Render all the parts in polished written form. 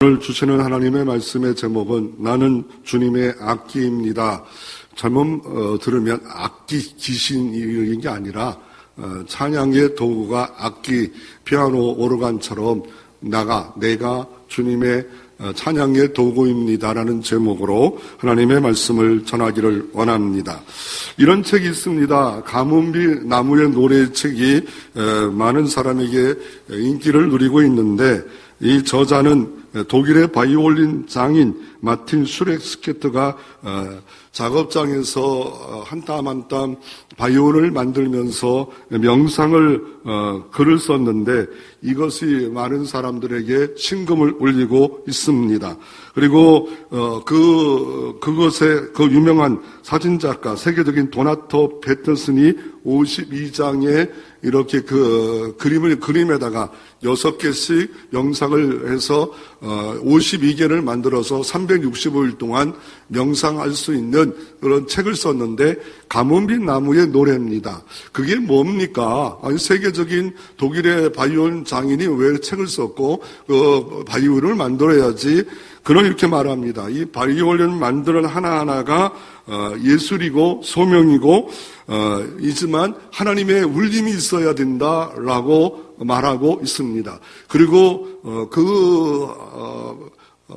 오늘 주시는 하나님의 말씀의 제목은 나는 주님의 악기입니다. 잘못 들으면 악기 귀신인 게 아니라 찬양의 도구가 악기, 피아노, 오르간처럼 내가 주님의 찬양의 도구입니다라는 제목으로 하나님의 말씀을 전하기를 원합니다. 이런 책이 있습니다. 가문비 나무의 노래 책이 많은 사람에게 인기를 누리고 있는데 이 저자는 독일의 바이올린 장인 마틴 슈렉스케트가 작업장에서 한 땀 한 땀 바이올을 만들면서 명상을 글을 썼는데 이것이 많은 사람들에게 심금을 울리고 있습니다. 그리고 그것의 그 유명한 사진작가 세계적인 도나토 베터슨이 52장의 이렇게 그림에다가 6개씩 영상을 해서 52개를 만들어서 365일 동안 명상할 수 있는 그런 책을 썼는데 가문비 나무의 노래입니다. 그게 뭡니까? 아니, 세계적인 독일의 바이올린 장인이 왜 책을 썼고 바이올린을 만들어야지. 그는 이렇게 말합니다. 이 바이올린 만드는 하나하나가 예술이고 소명이고 이지만 하나님의 울림이 있어야 된다라고 말하고 있습니다. 그리고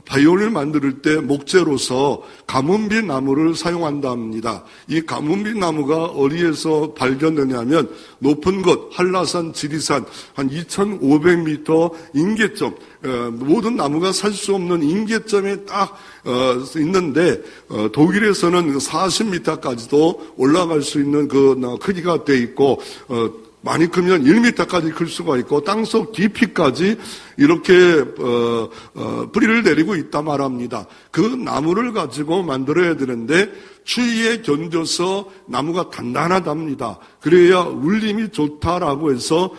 바이올린을 만들 때 목재로서 가문비 나무를 사용한답니다. 이 가문비 나무가 어디에서 발견되냐면 높은 곳 한라산, 지리산 한 2,500m 인계점, 모든 나무가 살 수 없는 인계점에 딱 있는데 독일에서는 40m까지도 올라갈 수 있는 그 크기가 돼 있고 많이 크면 1m까지 클 수가 있고 땅속 깊이까지 이렇게 뿌리를 내리고 있다 말합니다. 그 나무를 가지고 만들어야 되는데 추위에 견뎌서 나무가 단단하답니다. 그래야 울림이 좋다라고 해서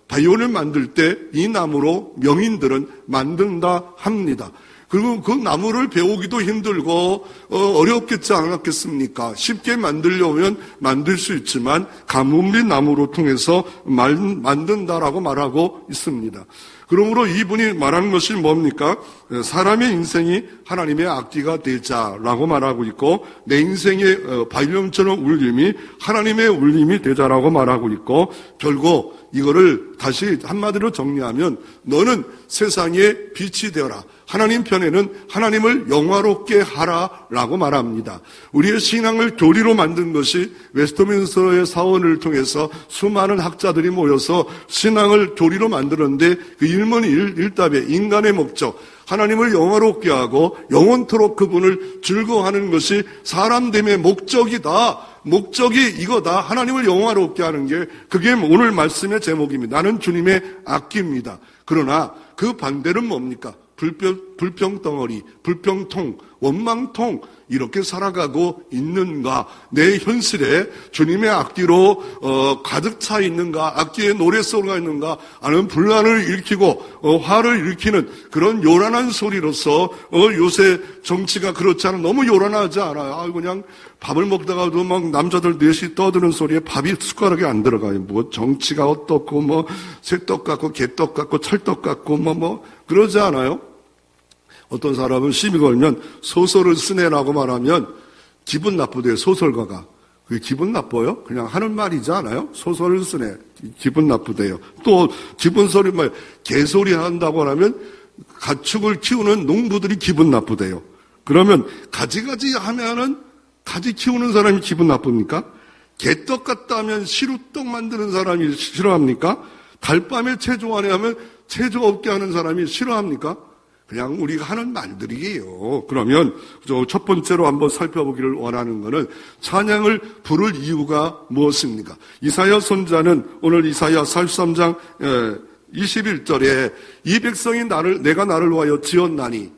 바이올린을 만들 때 이 나무로 명인들은 만든다 합니다. 그리고 그 나무를 배우기도 힘들고 어렵겠지 않았겠습니까? 쉽게 만들려면 만들 수 있지만 가문비 나무로 통해서 만든다라고 말하고 있습니다. 그러므로 이분이 말하는 것이 뭡니까? 사람의 인생이 하나님의 악기가 되자라고 말하고 있고 내 인생의 바이올린처럼 울림이 하나님의 울림이 되자라고 말하고 있고 결국 이거를 다시 한마디로 정리하면 너는 세상의 빛이 되어라. 하나님 편에는 하나님을 영화롭게 하라라고 말합니다. 우리의 신앙을 교리로 만든 것이 웨스트민스터의 사원을 통해서 수많은 학자들이 모여서 신앙을 교리로 만들었는데 그 일문일답에 인간의 목적, 하나님을 영화롭게 하고 영원토록 그분을 즐거워하는 것이 사람됨의 목적이다. 목적이 이거다. 하나님을 영화롭게 하는 게 그게 오늘 말씀의 제목입니다. 나는 주님의 악기입니다. 그러나 그 반대는 뭡니까? 불평덩어리, 불평통, 원망통 이렇게 살아가고 있는가? 내 현실에 주님의 악기로 가득 차 있는가? 악기의 노랫소리가 있는가? 아니면 분란을 일으키고 화를 일으키는 그런 요란한 소리로서 요새 정치가 그렇지 않아 너무 요란하지 않아요. 그냥 밥을 먹다가도 막 남자들 넷이 떠드는 소리에 밥이 숟가락에 안 들어가요. 뭐 정치가 어떻고 뭐 새떡 같고 개떡 같고 찰떡 같고 뭐 그러지 않아요? 어떤 사람은 시비 걸면 소설을 쓰네라고 말하면 기분 나쁘대요. 소설가가. 그게 기분 나빠요? 그냥 하는 말이지 않아요? 소설을 쓰네. 기분 나쁘대요. 또 기분 소리 말 개소리 한다고 하면 가축을 키우는 농부들이 기분 나쁘대요. 그러면 가지가지 하면은 가지 키우는 사람이 기분 나쁩니까? 개떡 같다 하면 시루떡 만드는 사람이 싫어합니까? 달밤에 체조하네 하면 체조 없게 하는 사람이 싫어합니까? 그냥 우리가 하는 말들이에요. 그러면 첫 번째로 한번 살펴보기를 원하는 것은 찬양을 부를 이유가 무엇입니까? 이사야 선자는 오늘 이사야 43장 21절에 이 백성이 내가 나를 위하여 지었나니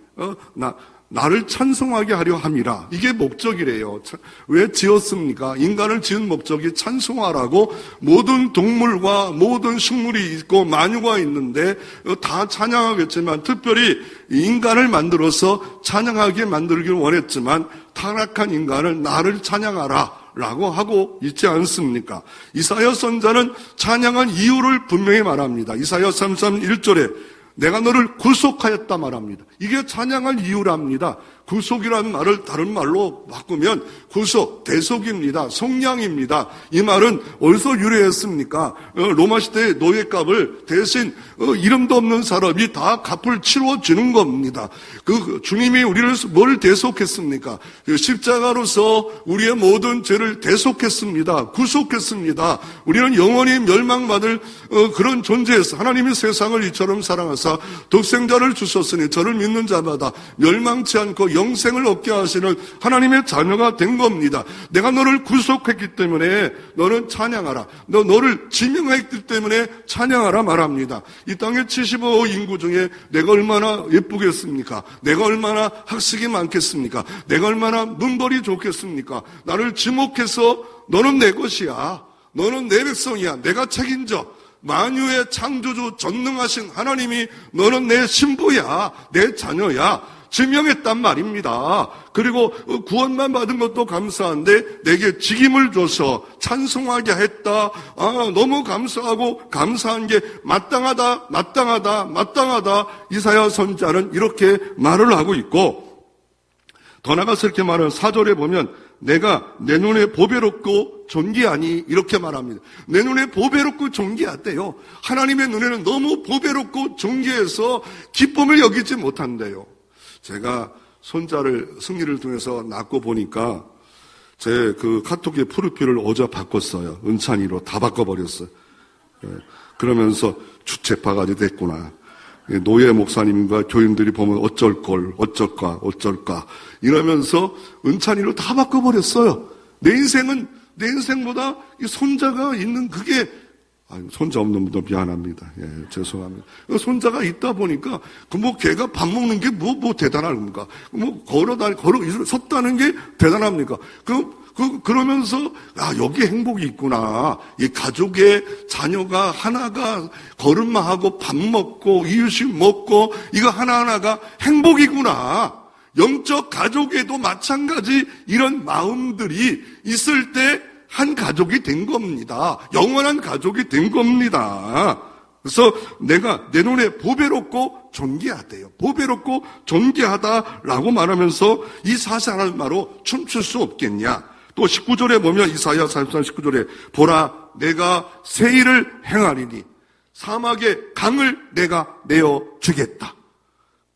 나를 찬송하게 하려 함이라. 이게 목적이래요. 왜 지었습니까? 인간을 지은 목적이 찬송하라고 모든 동물과 모든 식물이 있고 만유가 있는데 다 찬양하겠지만 특별히 인간을 만들어서 찬양하게 만들기를 원했지만 타락한 인간을 나를 찬양하라 라고 하고 있지 않습니까? 이사야 선자는 찬양한 이유를 분명히 말합니다. 이사야 33 1절에 내가 너를 구속하였다 말합니다. 이게 찬양할 이유랍니다. 구속이라는 말을 다른 말로 바꾸면 구속, 대속입니다. 속량입니다. 이 말은 어디서 유래했습니까? 로마 시대의 노예값을 대신 이름도 없는 사람이 다 값을 치러주는 겁니다. 그 주님이 우리를 뭘 대속했습니까? 십자가로서 우리의 모든 죄를 대속했습니다. 구속했습니다. 우리는 영원히 멸망받을 그런 존재였어. 하나님이 세상을 이처럼 사랑하사 독생자를 주셨으니 저를 믿는 자마다 멸망치 않고 영생을 얻게 하시는 하나님의 자녀가 된 겁니다. 내가 너를 구속했기 때문에 너는 찬양하라. 너를 지명했기 때문에 찬양하라 말합니다. 이 땅의 75억 인구 중에 내가 얼마나 예쁘겠습니까? 내가 얼마나 학식이 많겠습니까? 내가 얼마나 문벌이 좋겠습니까? 나를 지목해서 너는 내 것이야. 너는 내 백성이야. 내가 책임져. 만유의 창조주 전능하신 하나님이 너는 내 신부야. 내 자녀야. 지명했단 말입니다. 그리고 구원만 받은 것도 감사한데 내게 직임을 줘서 찬송하게 했다. 너무 감사하고 감사한 게 마땅하다. 이사야 선지자는 이렇게 말을 하고 있고, 더 나아가서 이렇게 말하는 4절에 보면 내가 내 눈에 보배롭고 존귀하니 이렇게 말합니다. 내 눈에 보배롭고 존귀하대요. 하나님의 눈에는 너무 보배롭고 존귀해서 기쁨을 여기지 못한대요. 제가 손자를 승리를 통해서 낳고 보니까 제 그 카톡의 프로필을 어제 바꿨어요. 은찬이로 다 바꿔버렸어요. 그러면서 주책바가지 됐구나. 노예 목사님과 교인들이 보면 어쩔까 이러면서 은찬이로 다 바꿔버렸어요. 내 인생보다 이 손자가 있는 그게, 손자 없는 분도 미안합니다. 죄송합니다. 손자가 있다 보니까 걔가 밥 먹는 게 뭐 대단합니까? 섰다는 게 대단합니까? 그러면서 여기 행복이 있구나. 이 가족의 자녀가 하나가 걸음마 하고 밥 먹고 이유식 먹고 이거 하나하나가 행복이구나. 영적 가족에도 마찬가지 이런 마음들이 있을 때 한 가족이 된 겁니다. 영원한 가족이 된 겁니다. 그래서 내가 내 눈에 보배롭고 존귀하대요. 보배롭고 존귀하다라고 말하면서 이 사상을 말로 춤출 수 없겠냐. 또 19절에 보면 이사야 43, 19절에 보라 내가 새 일을 행하리니 사막의 강을 내가 내어 주겠다.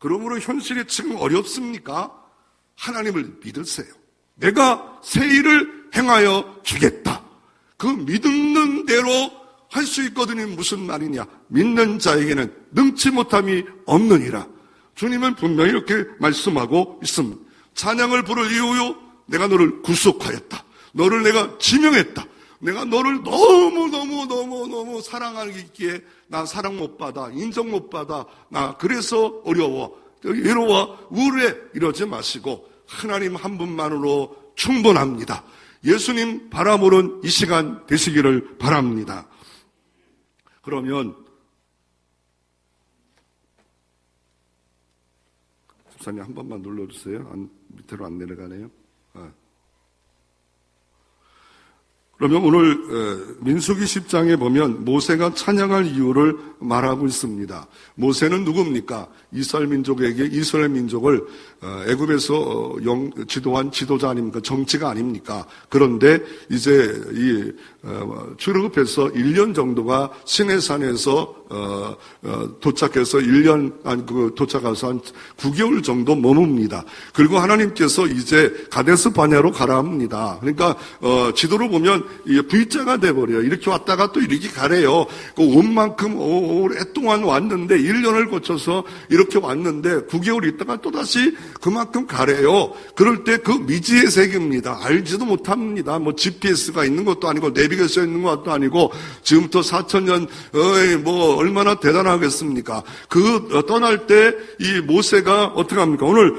그러므로 현실이 지금 어렵습니까? 하나님을 믿으세요. 내가 새 일을 행하여 주겠다. 그 믿는 대로 할 수 있거든요. 무슨 말이냐? 믿는 자에게는 능치 못함이 없느니라. 주님은 분명히 이렇게 말씀하고 있습니다. 찬양을 부를 이유요. 내가 너를 구속하였다. 너를 내가 지명했다. 내가 너를 너무 사랑하기에 나 사랑 못 받아. 인정 못 받아. 나 그래서 어려워. 외로워. 우울해. 이러지 마시고 하나님 한 분만으로 충분합니다. 예수님 바라보는 이 시간 되시기를 바랍니다. 그러면 집사님 한 번만 눌러주세요. 밑으로 안 내려가네요. 그러면 오늘 민수기 10장에 보면 모세가 찬양할 이유를 말하고 있습니다. 모세는 누굽니까? 이스라엘 민족을 애굽에서 지도한 지도자 아닙니까? 정치가 아닙니까? 그런데 이제 이 출애굽해서 1년 정도가 시내산에서 도착해서 도착해서 한 9개월 정도 머뭅니다. 그리고 하나님께서 이제 가데스 바네아로 가라 합니다. 그러니까 지도로 보면 V자가 돼버려요. 이렇게 왔다가 또 이렇게 가래요. 온 만큼 오랫동안 왔는데 1년을 거쳐서 이렇게 왔는데 9개월 있다가 또다시 그만큼 가래요. 그럴 때 그 미지의 세계입니다. 알지도 못합니다. 뭐 GPS가 있는 것도 아니고 내비게이션 있는 것도 아니고 지금부터 4,000년 얼마나 대단하겠습니까? 떠날 때 이 모세가 어떻게 합니까? 오늘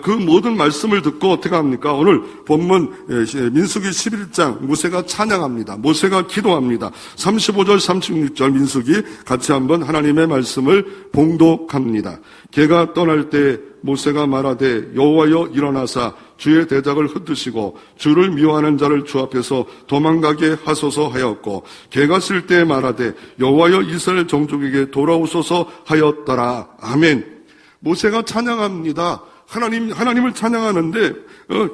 그 모든 말씀을 듣고 어떻게 합니까? 오늘 본문 민수기 11장 모세가 찬양합니다. 모세가 기도합니다. 35절 36절 민수기 같이 한번 하나님의 말씀을 봉독합니다. 걔가 떠날 때 모세가 말하되 여호와여 일어나사 주의 대적을 흩으시고 주를 미워하는 자를 주 앞에서 도망가게 하소서 하였고, 개가 쓸 때 말하되 여호와여 이스라엘 종족에게 돌아오소서 하였더라. 아멘. 모세가 찬양합니다. 하나님을 찬양하는데,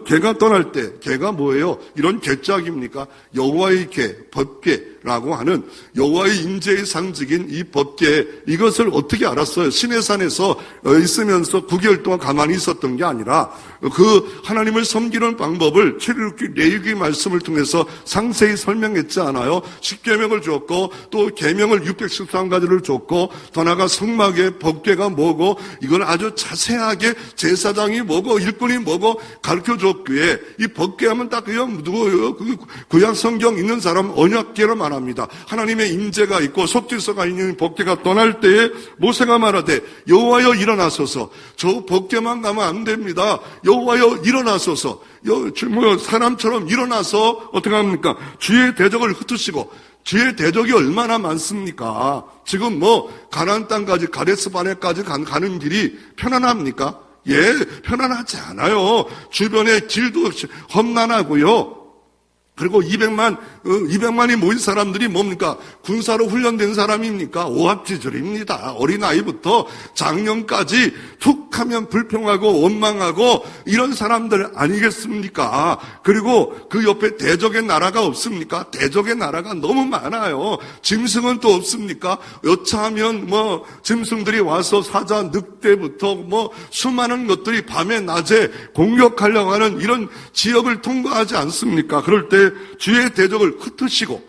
개가 떠날 때, 개가 뭐예요? 이런 개짝입니까? 여호와의 개, 법궤라고 하는 여호와의 임재의 상징인 이 법궤, 이것을 어떻게 알았어요? 시내산에서 있으면서 9개월 동안 가만히 있었던 게 아니라, 그 하나님을 섬기는 방법을 출애굽기 레위기 말씀을 통해서 상세히 설명했지 않아요? 10계명을 줬고, 또 계명을 613가지를 줬고, 더 나아가 성막의 법궤가 뭐고, 이걸 아주 자세하게 제사장이 뭐고, 일꾼이 뭐고 가르쳐줬기에, 이 법궤하면 딱 그냥 누구예요? 그 구약 성경 있는 사람 언약궤로 말합니다. 하나님의 임재가 있고 속죄서가 있는 법궤가 떠날 때에 모세가 말하되 여호와여 일어나소서. 저 법궤만 가면 안 됩니다. 여호와여 일어나소서. 사람처럼 일어나서 어떻게 합니까? 주의 대적을 흩으시고, 주의 대적이 얼마나 많습니까? 지금 가나안 땅까지 가데스 바네까지 가는 길이 편안합니까? 예, 편안하지 않아요. 주변에 길도 험난하고요. 그리고 200만이 모인 사람들이 뭡니까? 군사로 훈련된 사람입니까? 오합지졸입니다. 어린아이부터 장년까지 툭 하면 불평하고 원망하고 이런 사람들 아니겠습니까? 그리고 그 옆에 대적의 나라가 없습니까? 대적의 나라가 너무 많아요. 짐승은 또 없습니까? 여차하면 짐승들이 와서 사자, 늑대부터 수많은 것들이 밤에 낮에 공격하려고 하는 이런 지역을 통과하지 않습니까? 그럴 때 주의 대적을 흩으시고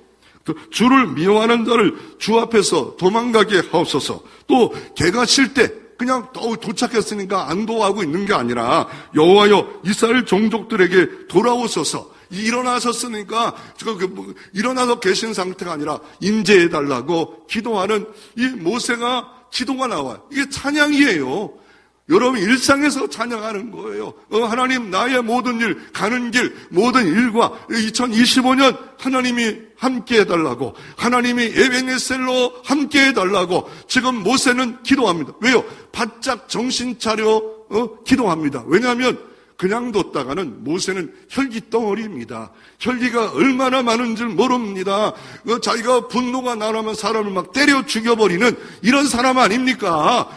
주를 미워하는 자를 주 앞에서 도망가게 하옵소서. 또 개가 쉴 때 그냥 도착했으니까 안도하고 있는 게 아니라 여호와여 이스라엘 종족들에게 돌아오소서. 일어나셨으니까 일어나서 계신 상태가 아니라 임재해달라고 기도하는 이 모세가 기도가 나와요. 이게 찬양이에요. 여러분 일상에서 찬양하는 거예요. 하나님 나의 모든 일, 가는 길, 모든 일과 2025년 하나님이 함께 해달라고, 하나님이 에베네셀로 함께 해달라고 지금 모세는 기도합니다. 왜요? 바짝 정신 차려 기도합니다. 왜냐하면 그냥 뒀다가는 모세는 혈기 덩어리입니다. 혈기가 얼마나 많은 줄 모릅니다. 자기가 분노가 나면 사람을 막 때려 죽여버리는 이런 사람 아닙니까?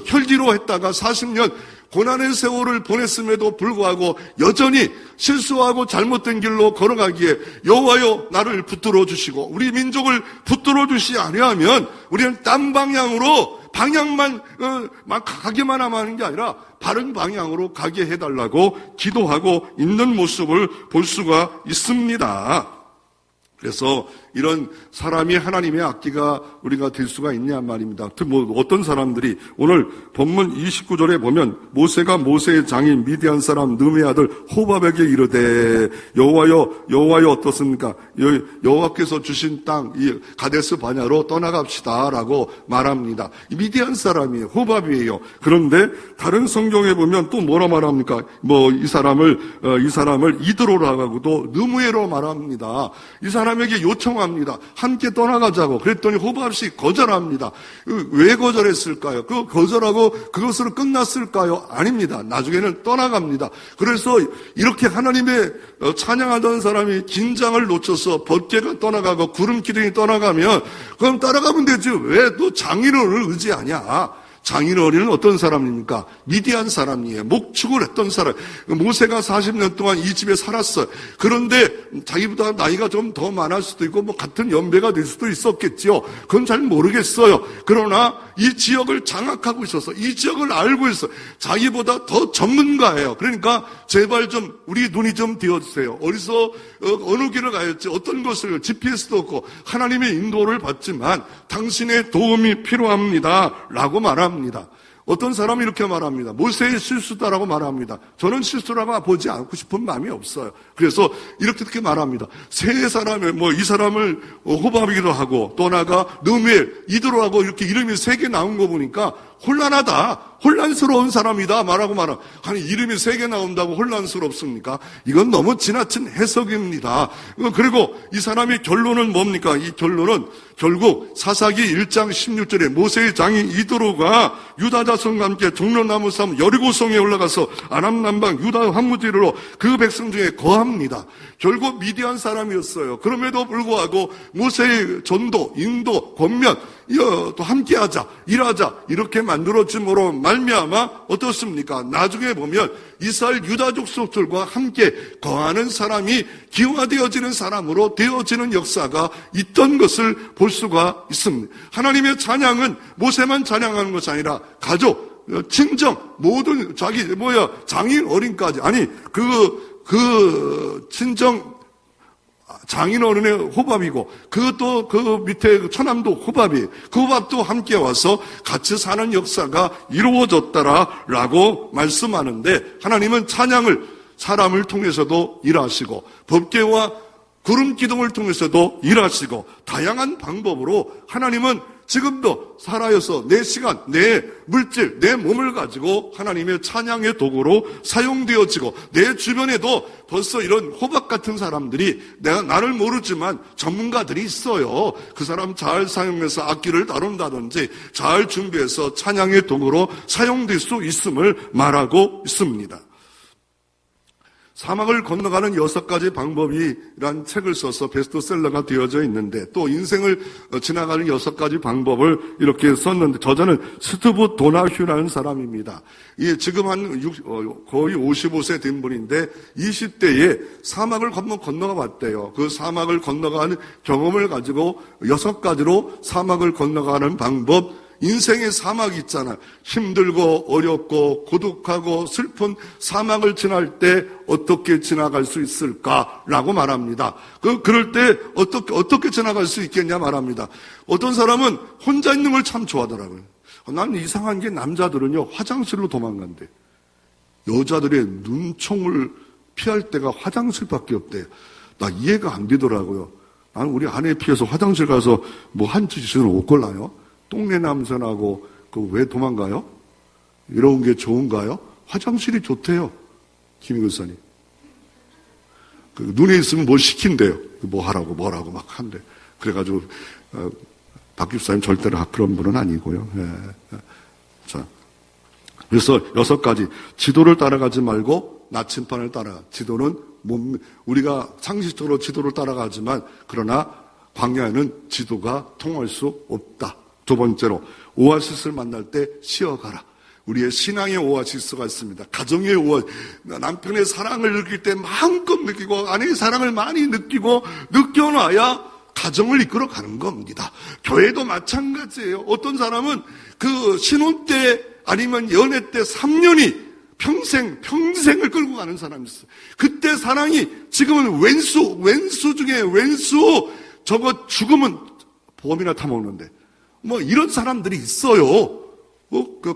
혈기로 했다가 40년 고난의 세월을 보냈음에도 불구하고 여전히 실수하고 잘못된 길로 걸어가기에 여호와여 나를 붙들어 주시고 우리 민족을 붙들어 주시 아니하면 우리는 딴 방향으로 방향만 막 가기만 하는 게 아니라 바른 방향으로 가게 해달라고 기도하고 있는 모습을 볼 수가 있습니다. 그래서 이런 사람이 하나님의 악기가 우리가 될 수가 있냐 말입니다. 어떤 사람들이 오늘 본문 29절에 보면 모세가 모세의 장인 미디안 사람 느의 아들 호밥에게 이르되 여호와여 어떻습니까? 여호와께서 주신 땅 이 가데스 바냐로 떠나갑시다라고 말합니다. 미디안 사람이에요. 호밥이에요. 그런데 다른 성경에 보면 또 뭐라 말합니까? 이 사람을 이드로라고도 느무에로 말합니다. 이 사람에게 요청합니다. 함께 떠나가자고. 그랬더니 호밥이 거절합니다. 왜 거절했을까요? 거절하고 그것으로 끝났을까요? 아닙니다. 나중에는 떠나갑니다. 그래서 이렇게 하나님의 찬양하던 사람이 긴장을 놓쳐서 법궤가 떠나가고 구름 기둥이 떠나가면 그럼 따라가면 되지. 왜 또 장인어른을 의지하냐? 장인어른은 어떤 사람입니까? 미디안 사람이에요. 목축을 했던 사람. 모세가 40년 동안 이 집에 살았어요. 그런데 자기보다 나이가 좀 더 많을 수도 있고 같은 연배가 될 수도 있었겠지요. 그건 잘 모르겠어요. 그러나 이 지역을 장악하고 있어서 이 지역을 알고 있어요. 자기보다 더 전문가예요. 그러니까 제발 좀 우리 눈이 좀 띄워주세요. 어디서 어느 길을 가야지 어떤 것을 GPS도 없고 하나님의 인도를 받지만 당신의 도움이 필요합니다 라고 말합니다. 어떤 사람이 이렇게 말합니다. 모세의 실수다라고 말합니다. 저는 실수라고 보지 않고 싶은 마음이 없어요. 그래서 이렇게 말합니다. 세 사람을 이 사람을 호밥이기도 하고 또 나가 느무엘, 이드로하고 이렇게 이름이 3개 나온 거 보니까 혼란하다, 혼란스러운 사람이다 말하고 말아. 아니 이름이 3개 나온다고 혼란스럽습니까? 이건 너무 지나친 해석입니다. 그리고 이 사람의 결론은 뭡니까? 이 결론은 결국 사사기 1장 16절에 모세의 장인 이드로가 유다 자손과 함께 종려나무 섬 여리고성에 올라가서 아람 남방 유다 황무지로 그 백성 중에 거합니다. 결국 미디안 사람이었어요. 그럼에도 불구하고 모세의 전도, 인도, 권면 또 함께하자, 일하자 이렇게 만들어짐으로 말미암아 어떻습니까? 나중에 보면 이스라엘 유다 족속들과 함께 거하는 사람이 기화되어지는 사람으로 되어지는 역사가 있던 것을 볼 수가 있습니다. 하나님의 찬양은 모세만 찬양하는 것이 아니라 가족, 친정, 모든 장인 어린까지 아니 그 친정 장인 어른의 호밥이고 그것도 그 밑에 처남도 호밥이 그 호밥도 함께 와서 같이 사는 역사가 이루어졌다라고 말씀하는데 하나님은 찬양을 사람을 통해서도 일하시고 법궤와 구름 기둥을 통해서도 일하시고 다양한 방법으로 하나님은 지금도 살아여서 내 시간, 내 물질, 내 몸을 가지고 하나님의 찬양의 도구로 사용되어지고 내 주변에도 벌써 이런 호박 같은 사람들이 나를 모르지만 전문가들이 있어요. 그 사람 잘 사용해서 악기를 다룬다든지 잘 준비해서 찬양의 도구로 사용될 수 있음을 말하고 있습니다. 사막을 건너가는 6가지 방법이란 책을 써서 베스트셀러가 되어져 있는데 또 인생을 지나가는 6가지 방법을 이렇게 썼는데 저자는 스티브 도나휴라는 사람입니다. 지금 거의 55세 된 분인데 20대에 사막을 건너가 봤대요. 그 사막을 건너가는 경험을 가지고 6가지로 사막을 건너가는 방법 인생의 사막이 있잖아요. 힘들고 어렵고 고독하고 슬픈 사막을 지날 때 어떻게 지나갈 수 있을까라고 말합니다. 그럴 때 어떻게 지나갈 수 있겠냐 말합니다. 어떤 사람은 혼자 있는 걸 참 좋아하더라고요. 난 이상한 게 남자들은요 화장실로 도망간대. 여자들의 눈총을 피할 때가 화장실밖에 없대요. 나 이해가 안 되더라고요. 나는 우리 아내 피해서 화장실 가서 뭐 한 짓을 못 걸나요? 똥내 냄새 나고 왜 도망가요? 이런 게 좋은가요? 화장실이 좋대요. 김 교사님. 눈에 있으면 뭘 시킨대요. 뭐 하라고 뭐라고 막 한대. 그래가지고 박 집사님 절대로 그런 분은 아니고요. 자, 그래서 6가지 지도를 따라가지 말고 나침반을 따라. 지도는 우리가 상식적으로 지도를 따라가지만 그러나 광야에는 지도가 통할 수 없다. 2번째로 오아시스를 만날 때 쉬어가라. 우리의 신앙의 오아시스가 있습니다. 가정의 남편의 사랑을 느낄 때 마음껏 느끼고 아내의 사랑을 많이 느끼고 느껴놔야 가정을 이끌어가는 겁니다. 교회도 마찬가지예요. 어떤 사람은 그 신혼 때 아니면 연애 때 3년이 평생을 끌고 가는 사람이 있어요. 그때 사랑이 지금은 왼수 중에 왼수 저거 죽으면 보험이나 타먹는데 뭐 이런 사람들이 있어요.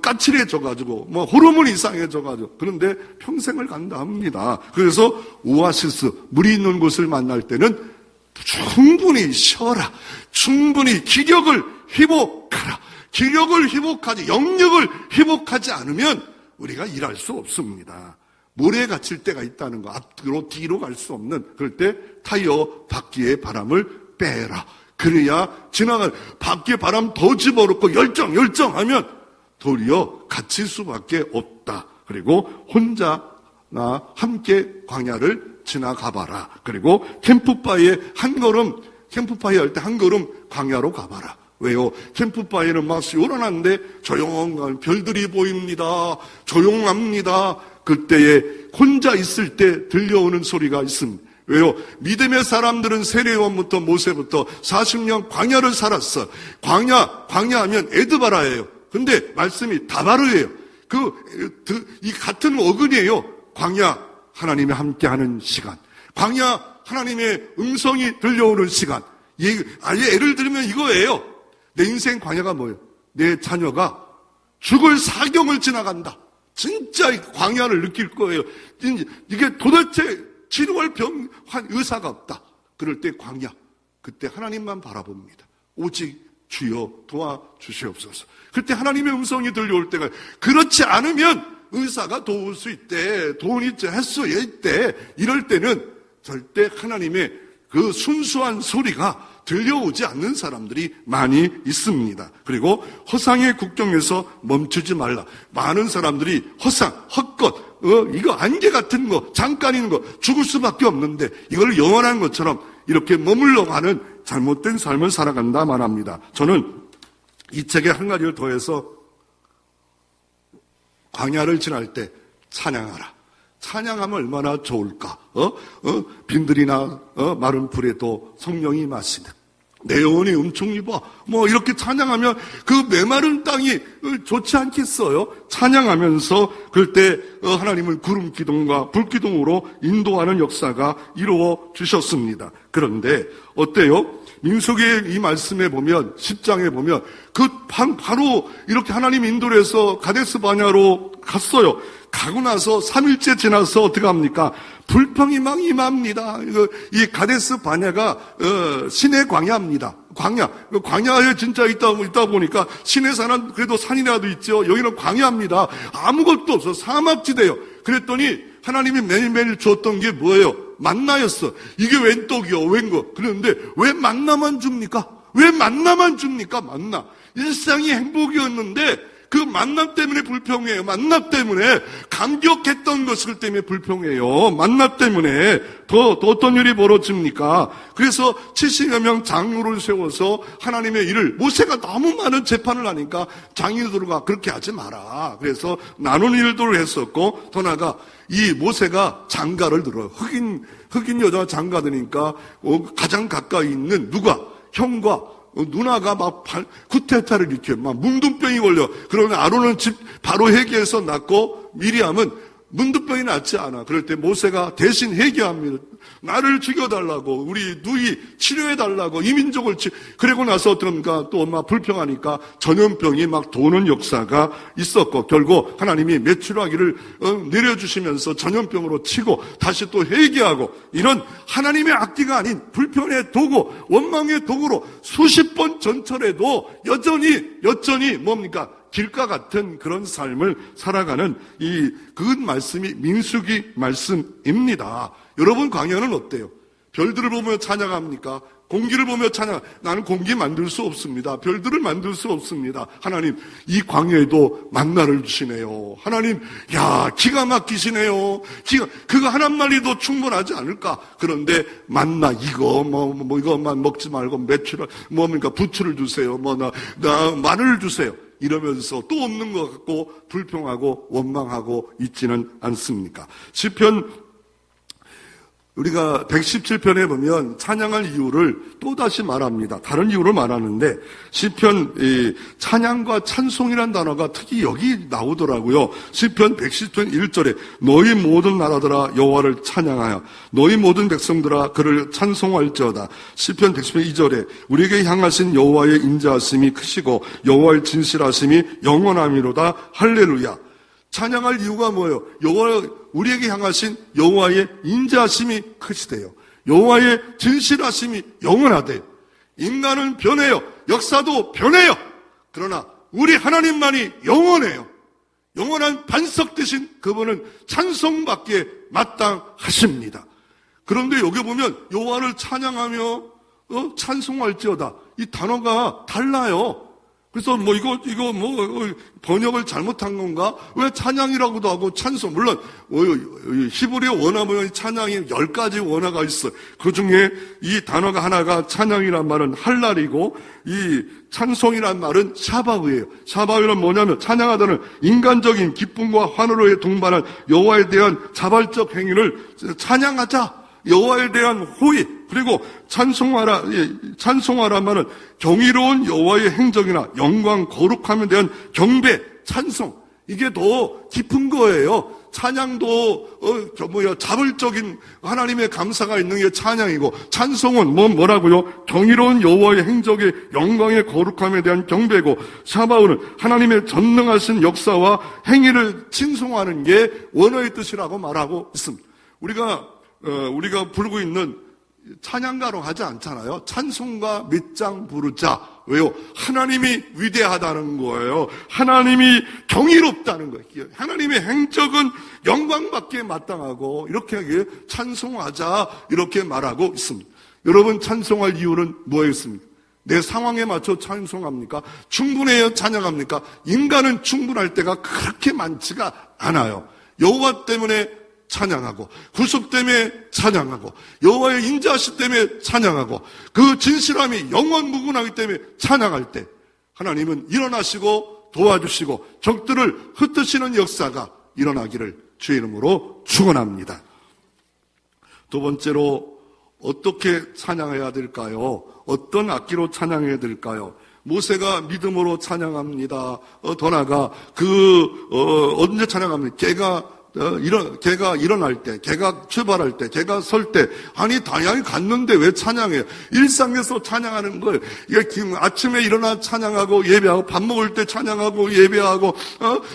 까칠해져가지고 호르몬이 이상해져가지고 그런데 평생을 간다 합니다. 그래서 오아시스 물이 있는 곳을 만날 때는 충분히 쉬어라. 충분히 기력을 회복하라. 기력을 회복하지 영력을 회복하지 않으면 우리가 일할 수 없습니다. 모래에 갇힐 때가 있다는 거. 앞으로 뒤로 갈 수 없는 그럴 때 타이어 바퀴의 바람을 빼라. 그래야 지나갈 밖에 바람 더 집어넣고 열정하면 도리어 갇힐 수밖에 없다. 그리고 혼자나 함께 광야를 지나가봐라. 그리고 캠프파이에 할 때 한 걸음 광야로 가봐라. 왜요? 캠프파이에는 막 요란한데 조용한 별들이 보입니다. 조용합니다. 그때에 혼자 있을 때 들려오는 소리가 있습니다. 왜요? 믿음의 사람들은 세례요한부터 모세부터 40년 광야를 살았어. 광야하면 에드바라예요. 근데 말씀이 다바르예요. 이 같은 어근이에요. 광야, 하나님이 함께하는 시간. 광야, 하나님의 음성이 들려오는 시간. 예를 들면 이거예요. 내 인생 광야가 뭐예요? 내 자녀가 죽을 사경을 지나간다. 진짜 광야를 느낄 거예요. 이게 도대체 치료할 의사가 없다. 그럴 때 광야. 그때 하나님만 바라봅니다. 오직 주여 도와주시옵소서. 그때 하나님의 음성이 들려올 때가, 그렇지 않으면 의사가 도울 수 있대, 돈이 할 수 있대, 이럴 때는 절대 하나님의 그 순수한 소리가 들려오지 않는 사람들이 많이 있습니다. 그리고 허상의 국경에서 멈추지 말라. 많은 사람들이 허상, 헛것, 이거 안개 같은 거, 잠깐인 거, 죽을 수밖에 없는데 이걸 영원한 것처럼 이렇게 머물러 가는 잘못된 삶을 살아간다 말합니다. 저는 이 책에 한 가지를 더해서 광야를 지날 때 찬양하라. 찬양하면 얼마나 좋을까? 빈들이나 마른 풀에도 성령이 마시는 내 영혼이 음총 입어. 이렇게 찬양하면 그 메마른 땅이 좋지 않겠어요? 찬양하면서 그럴 때 하나님을 구름 기둥과 불 기둥으로 인도하는 역사가 이루어 주셨습니다. 그런데 어때요? 민수기의 이 말씀에 보면 10장에 보면 바로 이렇게 하나님 인도를 해서 가데스 바냐로 갔어요. 가고 나서 3일째 지나서 어떻게 합니까? 불평이 막 임합니다. 이 가데스 바냐가 신의 광야입니다. 광야에 진짜 있다 보니까 신의 산은 그래도 산이라도 있죠. 여기는 광야입니다. 아무것도 없어. 사막지대요. 그랬더니 하나님이 매일매일 줬던 게 뭐예요? 만나였어. 이게 웬 떡이요? 웬 거? 그런데 왜 만나만 줍니까? 왜 만나만 줍니까? 만나. 일상이 행복이었는데 그 만남 때문에 불평해요. 만남 때문에 감격했던 것을 때문에 불평해요. 만남 때문에 더 어떤 일이 벌어집니까? 그래서 70여 명 장로를 세워서 하나님의 일을, 모세가 너무 많은 재판을 하니까 장로들과 그렇게 하지 마라. 그래서 나눈 일들을 했었고, 더 나아가 이 모세가 장가를 들어요. 흑인 여자 장가드니까 가장 가까이 있는 누가? 형과 누나가 막 쿠데타를 일으켜 막 문둥병이 걸려. 그러면 아론은 집 바로 회개해서 낫고 미리암은 문둥병이 낫지 않아. 그럴 때 모세가 대신 회개합니다. 나를 죽여달라고, 우리 누이 치료해달라고, 이민족을 그러고 나서 어떡합니까? 또 막 불평하니까 전염병이 막 도는 역사가 있었고, 결국 하나님이 메추라기를 내려주시면서 전염병으로 치고 다시 또 회개하고, 이런 하나님의 악기가 아닌 불평의 도구, 원망의 도구로 수십 번 전철해도 여전히 뭡니까? 길가 같은 그런 삶을 살아가는 그 말씀이 민수기 말씀입니다. 여러분, 광야는 어때요? 별들을 보며 찬양합니까? 공기를 보며 나는 공기 만들 수 없습니다. 별들을 만들 수 없습니다. 하나님, 이 광야에도 만나를 주시네요. 하나님, 기가 막히시네요. 그거 하나만이도 충분하지 않을까? 그런데 만나, 이거만 먹지 말고 부추를 주세요. 마늘을 주세요. 이러면서 또 없는 것 같고 불평하고 원망하고 있지는 않습니까? 시편 우리가 117편에 보면 찬양할 이유를 또다시 말합니다. 다른 이유를 말하는데 시편 찬양과 찬송이라는 단어가 특히 여기 나오더라고요. 시편 110편 1절에 너희 모든 나라들아 여호와를 찬양하여 너희 모든 백성들아 그를 찬송할지어다. 시편 110편 2절에 우리에게 향하신 여호와의 인자하심이 크시고 여호와의 진실하심이 영원함이로다. 할렐루야. 찬양할 이유가 뭐예요? 우리에게 향하신 여호와의 인자하심이 크시대요. 여호와의 진실하심이 영원하대요. 인간은 변해요. 역사도 변해요. 그러나 우리 하나님만이 영원해요. 영원한 반석 되신 그분은 찬송받기에 마땅하십니다. 그런데 여기 보면 여호와를 찬양하며 찬송할지어다. 이 단어가 달라요. 그래서 이거 번역을 잘못한 건가? 왜 찬양이라고도 하고 찬송, 물론 히브리어 원어 보면 찬양이 10가지 원어가 있어요. 그 중에 이 단어가 하나가 찬양이란 말은 할랄이고 이 찬송이란 말은 샤바흐예요. 샤바흐는 뭐냐면 찬양하다는 인간적인 기쁨과 환호로에 동반한 여호와에 대한 자발적 행위를 찬양하자. 여호와에 대한 호의, 그리고 찬송하라 말은 경이로운 여호와의 행적이나 영광, 거룩함에 대한 경배, 찬송, 이게 더 깊은 거예요. 찬양도 자발적인 하나님의 감사가 있는 게 찬양이고, 찬송은 뭐라고요? 경이로운 여호와의 행적의 영광의 거룩함에 대한 경배고, 샤바흐는 하나님의 전능하신 역사와 행위를 칭송하는 게 원어의 뜻이라고 말하고 있습니다. 우리가 부르고 있는 찬양가로 하지 않잖아요. 찬송가 몇 장 부르자. 왜요? 하나님이 위대하다는 거예요. 하나님이 경이롭다는 거예요. 하나님의 행적은 영광받기에 마땅하고 이렇게 하기에 찬송하자 이렇게 말하고 있습니다. 여러분 찬송할 이유는 뭐였습니까? 내 상황에 맞춰 찬송합니까? 충분해요? 찬양합니까? 인간은 충분할 때가 그렇게 많지가 않아요. 여호와 때문에 찬양하고 구속 때문에 찬양하고 여호와의 인자하심 때문에 찬양하고 그 진실함이 영원 무궁하기 때문에 찬양할 때 하나님은 일어나시고 도와주시고 적들을 흩으시는 역사가 일어나기를 주의 이름으로 축원합니다. 두 번째로 어떻게 찬양해야 될까요? 어떤 악기로 찬양해야 될까요? 모세가 믿음으로 찬양합니다. 더 나아가 언제 찬양합니까? 개가 일어날 때, 개가 출발할 때, 개가 설 때, 아니, 당연히 갔는데 왜 찬양해요? 일상에서 찬양하는 거예요. 아침에 일어나 찬양하고 예배하고, 밥 먹을 때 찬양하고 예배하고,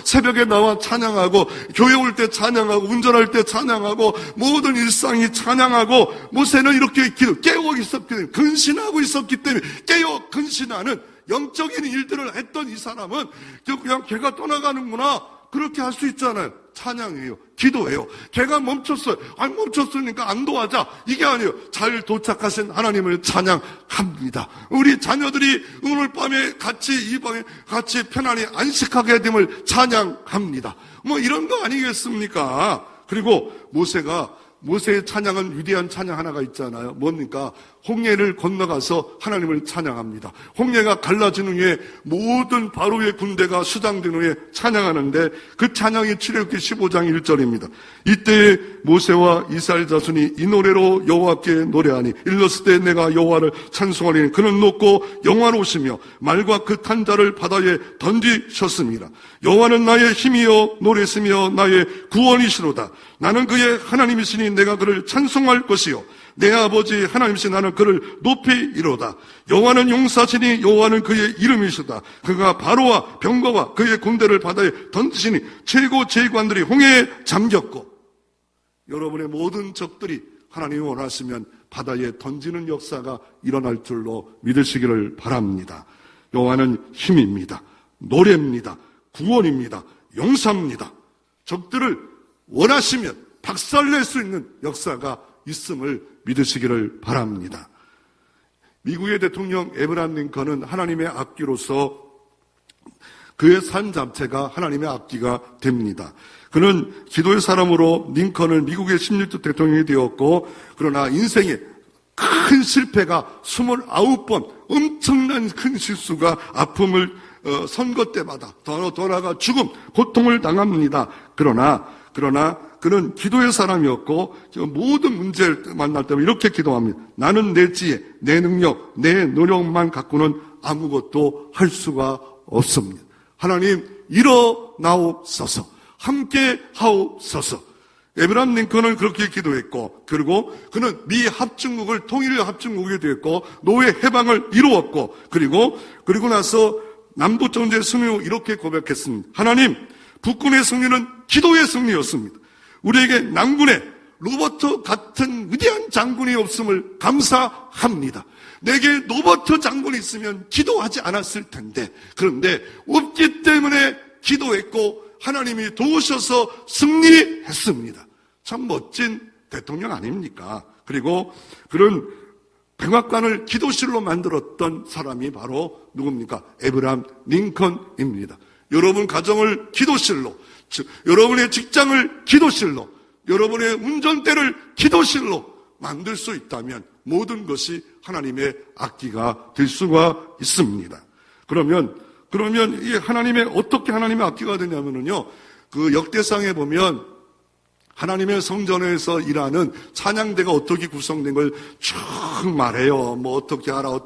새벽에 나와 찬양하고, 교회 올 때 찬양하고, 운전할 때 찬양하고, 모든 일상이 찬양하고, 모세는 이렇게 깨어 있었기 때문에, 근신하고 있었기 때문에, 깨어 근신하는 영적인 일들을 했던 이 사람은 그냥 개가 떠나가는구나. 그렇게 할 수 있잖아요. 찬양이에요. 기도해요. 걔가 멈췄어요. 아니 멈췄으니까 안도하자. 이게 아니에요. 잘 도착하신 하나님을 찬양합니다. 우리 자녀들이 오늘 밤에 같이 이 방에 같이 편안히 안식하게 됨을 찬양합니다. 뭐 이런 거 아니겠습니까? 그리고 모세의 찬양은 위대한 찬양 하나가 있잖아요. 뭡니까? 홍해를 건너가서 하나님을 찬양합니다. 홍해가 갈라진 후에 모든 바로의 군대가 수장된 후에 찬양하는데 그 찬양이 출애굽기 15장 1절입니다. 이때 모세와 이스라엘 자손이 이 노래로 여호와께 노래하니 일렀을 때 내가 여호와를 찬송하리니 그는 높고 영화로우시며 말과 그 탄 자를 바다에 던지셨습니다. 여호와는 나의 힘이요 노래시며 나의 구원이시로다. 나는 그의 하나님이시니 내가 그를 찬송할 것이요 내 아버지 하나님이신 나는 그를 높이 이로다. 여호와는 용사시니 여호와는 그의 이름이시다. 그가 바로와 병거와 그의 군대를 바다에 던지시니 최고 제관들이 홍해에 잠겼고 여러분의 모든 적들이 하나님이 원하시면 바다에 던지는 역사가 일어날 줄로 믿으시기를 바랍니다. 여호와는 힘입니다. 노래입니다. 구원입니다. 용사입니다. 적들을 원하시면 박살낼 수 있는 역사가 있음을 믿으시기를 바랍니다. 미국의 대통령 에브라함 링컨은 하나님의 악기로서 그의 삶 자체가 하나님의 악기가 됩니다. 그는 기도의 사람으로 링컨은 미국의 16대 대통령이 되었고 그러나 인생에 큰 실패가 29번 엄청난 큰 실수가 아픔을 선거 때마다 더 나아가 죽음, 고통을 당합니다. 그러나 그는 기도의 사람이었고 모든 문제를 만날 때마다 이렇게 기도합니다. 나는 내 지혜, 내 능력, 내 노력만 갖고는 아무것도 할 수가 없습니다. 하나님 일어나옵소서, 함께 하옵소서. 에브라함 링컨은 그렇게 기도했고 그리고 그는 미 합중국을 통일 합중국이 되었고 노예 해방을 이루었고 그리고 나서 남북정제 승리 후 이렇게 고백했습니다. 하나님, 북군의 승리는 기도의 승리였습니다. 우리에게 남군의 로버트 같은 위대한 장군이 없음을 감사합니다. 내게 로버트 장군이 있으면 기도하지 않았을 텐데 그런데 없기 때문에 기도했고 하나님이 도우셔서 승리했습니다. 참 멋진 대통령 아닙니까? 그리고 그런 백악관을 기도실로 만들었던 사람이 바로 누굽니까? 에브라함 링컨입니다. 여러분 가정을 기도실로, 여러분의 직장을 기도실로, 여러분의 운전대를 기도실로 만들 수 있다면 모든 것이 하나님의 악기가 될 수가 있습니다. 그러면 이 어떻게 하나님의 악기가 되냐면요, 그 역대상에 보면 하나님의 성전에서 일하는 찬양대가 어떻게 구성된 걸 쭉 말해요. 뭐 어떻게 하라.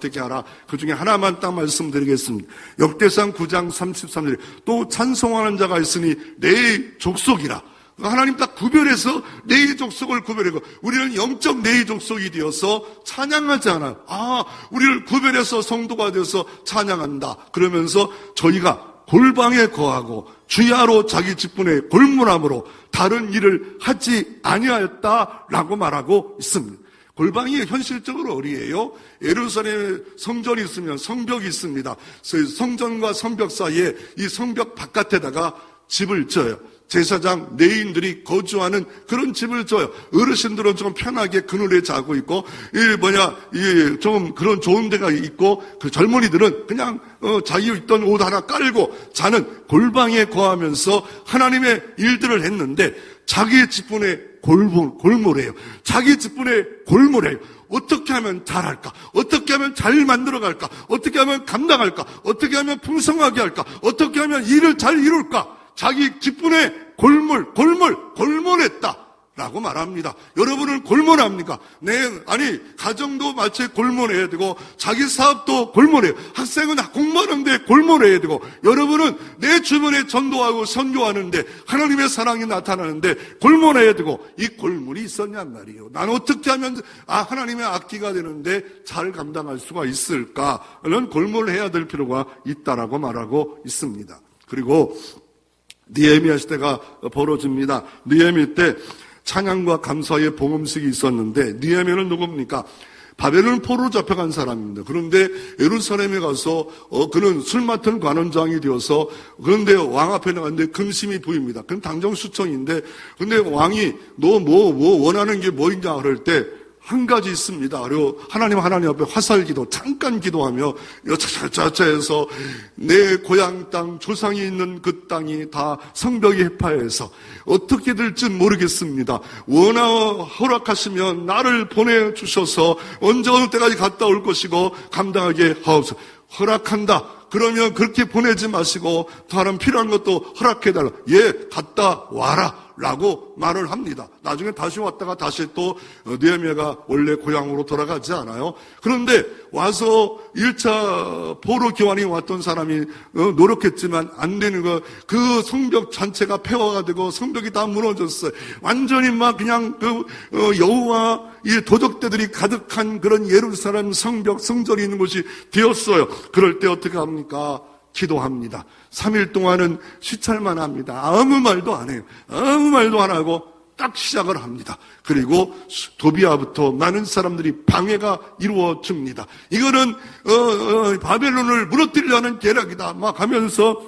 그 중에 하나만 딱 말씀드리겠습니다. 역대상 9장 33절. 또 찬송하는 자가 있으니 내 족속이라. 하나님 딱 구별해서 내 족속을 구별하고 우리는 영적 내 족속이 되어서 찬양하지 않아요. 우리를 구별해서 성도가 되어서 찬양한다. 그러면서 저희가 골방에 거하고 주야로 자기 직분에 골문함으로 다른 일을 하지 아니하였다라고 말하고 있습니다. 골방이 현실적으로 어디예요? 예루살렘에 성전이 있으면 성벽이 있습니다. 성전과 성벽 사이에 이 성벽 바깥에다가 집을 져요. 제사장, 레위인들이 거주하는 그런 집을 져요. 어르신들은 좀 편하게 그늘에 자고 있고, 좀 그런 좋은 데가 있고, 그 젊은이들은 그냥, 자기 있던 옷 하나 깔고 자는 골방에 거하면서 하나님의 일들을 했는데, 자기 직분에 골몰해요. 자기 직분에 골몰해요. 어떻게 하면 잘할까? 어떻게 하면 잘 만들어갈까? 어떻게 하면 감당할까? 어떻게 하면 풍성하게 할까? 어떻게 하면 일을 잘 이룰까? 자기 직분에 골몰했다. 라고 말합니다. 여러분은 골몰합니까? 가정도 마치 골몰해야 되고, 자기 사업도 골몰해요. 학생은 공부하는데 골몰해야 되고, 여러분은 내 주변에 전도하고 선교하는데, 하나님의 사랑이 나타나는데, 골몰해야 되고, 이 골몰이 있었냔 말이에요. 난 어떻게 하면, 하나님의 악기가 되는데, 잘 감당할 수가 있을까는 골몰해야 될 필요가 있다라고 말하고 있습니다. 그리고, 느헤미야 시대가 벌어집니다. 느헤미 때 찬양과 감사의 봉헌식이 있었는데, 느헤미야는 누굽니까? 바벨론 포로로 잡혀간 사람입니다. 그런데 예루살렘에 가서 그는 술 맡은 관원장이 되어서, 그런데 왕 앞에 나갔는데 금심이 보입니다. 그럼 당정 수청인데, 근데 왕이 너 뭐 원하는 게 뭐있냐 그럴 때 한 가지 있습니다. 그리고 하나님 앞에 화살기도 잠깐 기도하며 여차저차해서 내 고향 땅, 조상이 있는 그 땅이 다 성벽이 해파해서 어떻게 될지 모르겠습니다. 허락하시면 나를 보내주셔서 언제 어느 때까지 갔다 올 것이고 감당하게 하옵소서. 허락한다. 그러면 그렇게 보내지 마시고 다른 필요한 것도 허락해달라. 갔다 와라. 라고 말을 합니다. 나중에 다시 왔다가 다시 또 느헤미야가 원래 고향으로 돌아가지 않아요. 그런데 와서 1차 포로 교환이 왔던 사람이 노력했지만 안 되는 거, 그 성벽 전체가 폐허가 되고 성벽이 다 무너졌어요. 완전히 막 그냥 여우와 이 도적대들이 가득한 그런 예루살렘 성전이 있는 곳이 되었어요. 그럴 때 어떻게 합니까? 기도합니다. 3일 동안은 시찰만 합니다. 아무 말도 안 해요. 아무 말도 안 하고 딱 시작을 합니다. 그리고 도비아부터 많은 사람들이 방해가 이루어집니다. 이거는 바벨론을 무너뜨리려는 계략이다 막 하면서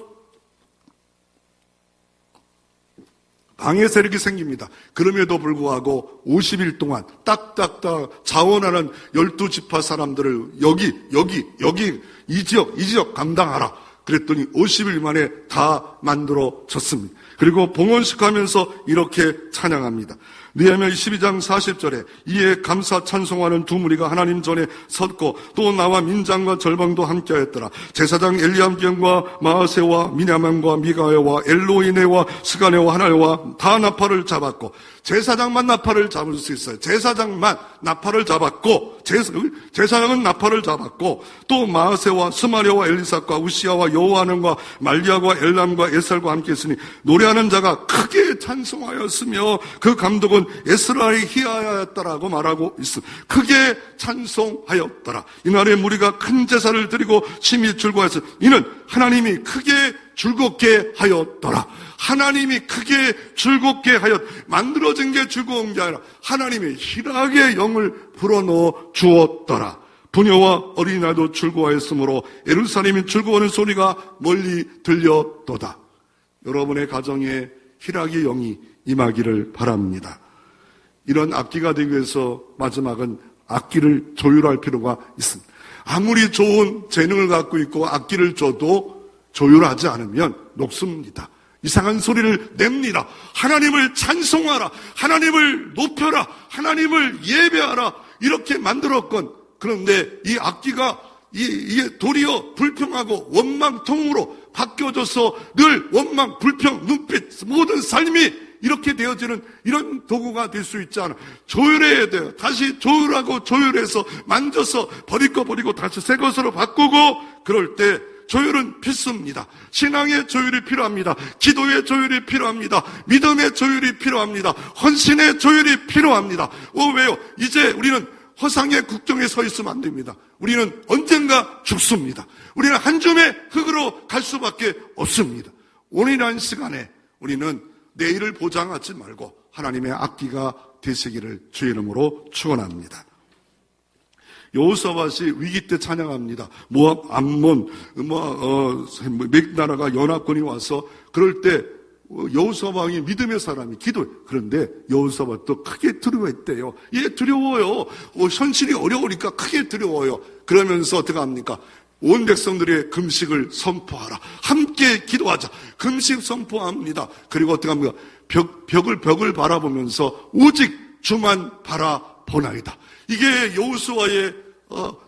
방해 세력이 생깁니다. 그럼에도 불구하고 50일 동안 딱딱딱 자원하는 12지파 사람들을 여기 이 지역 감당하라. 그랬더니 50일 만에 다 만들어졌습니다. 그리고 봉헌식 하면서 이렇게 찬양합니다. 느헤미야 12장 40절에 이에 감사 찬송하는 두 무리가 하나님 전에 섰고 또 나와 민장과 절방도 함께하였더라. 제사장 엘리암기과 마아세와 미냐만과 미가야와 엘로이네와 스가네와 하나야와 다 나팔을 잡았고, 제사장만 나팔을 잡을 수 있어요. 제사장만 나팔을 잡았고, 제사장은 나팔을 잡았고, 또 마아세와 스마랴와 엘리삭과 우시야와 여호하난과 말리아와 엘람과 에살과 함께 있으니 노래하는 자가 크게 찬송하였으며 그 감독은 에스라의 히야였다라고 말하고 있습니다. 크게 찬송하였더라. 이날에 무리가 큰 제사를 드리고 심히 즐거워했어. 이는 하나님이 크게 즐겁게 하였더라. 하나님이 크게 즐겁게 하였. 만들어진 게 즐거운 게 아니라 하나님의 희락의 영을 불어넣어 주었더라. 부녀와 어린아이도 즐거워했으므로 예루살렘이 즐거워하는 소리가 멀리 들렸도다. 여러분의 가정에 희락의 영이 임하기를 바랍니다. 이런 악기가 되기 위해서 마지막은 악기를 조율할 필요가 있습니다. 아무리 좋은 재능을 갖고 있고 악기를 줘도 조율하지 않으면 녹습니다. 이상한 소리를 냅니다. 하나님을 찬송하라, 하나님을 높여라, 하나님을 예배하라, 이렇게 만들었건, 그런데 이 악기가 이게 도리어 불평하고 원망통으로 바뀌어져서 늘 원망, 불평, 눈빛, 모든 삶이 이렇게 되어지는 이런 도구가 될 수 있지 않아. 조율해야 돼요. 다시 조율하고 조율해서 만져서 버릴 거 버리고 다시 새 것으로 바꾸고, 그럴 때 조율은 필수입니다. 신앙의 조율이 필요합니다. 기도의 조율이 필요합니다. 믿음의 조율이 필요합니다. 헌신의 조율이 필요합니다. 왜요? 이제 우리는 허상의 국정에 서 있으면 안 됩니다. 우리는 언젠가 죽습니다. 우리는 한 줌의 흙으로 갈 수밖에 없습니다. 오늘이라는 시간에 우리는 내일을 보장하지 말고 하나님의 악기가 되시기를 주의 이름으로 축원합니다. 여호사밧이 위기 때 찬양합니다. 모압, 암몬, 몇 나라가 연합군이 와서 그럴 때 여호사밧 왕이 믿음의 사람이 기도해. 그런데 여호사밧도 크게 두려워했대요. 예, 두려워요. 현실이 어려우니까 크게 두려워요. 그러면서 어떻게 합니까? 온 백성들의 금식을 선포하라. 함께 기도하자. 금식 선포합니다. 그리고 어떻게 합니까? 벽을 바라보면서 오직 주만 바라보나이다. 이게 여호수아의